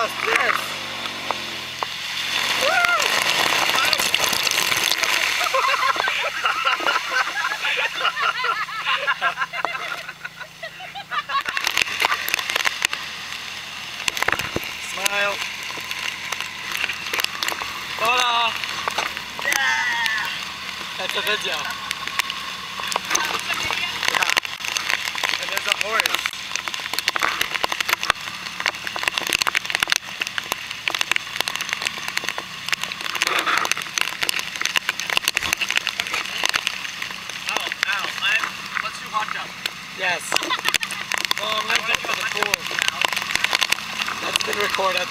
Yes, yes. Smile. Hola. Yeah. That's a video. Yeah. And there's a horse. Let's do hot tub. Yes. Oh, I'm going to go to the pool. That's been recorded.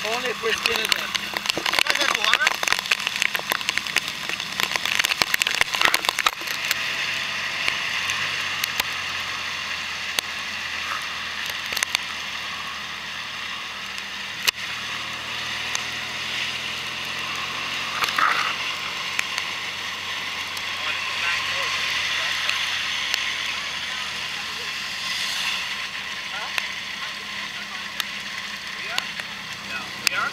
Only if we're skinning it. You guys have water? We are?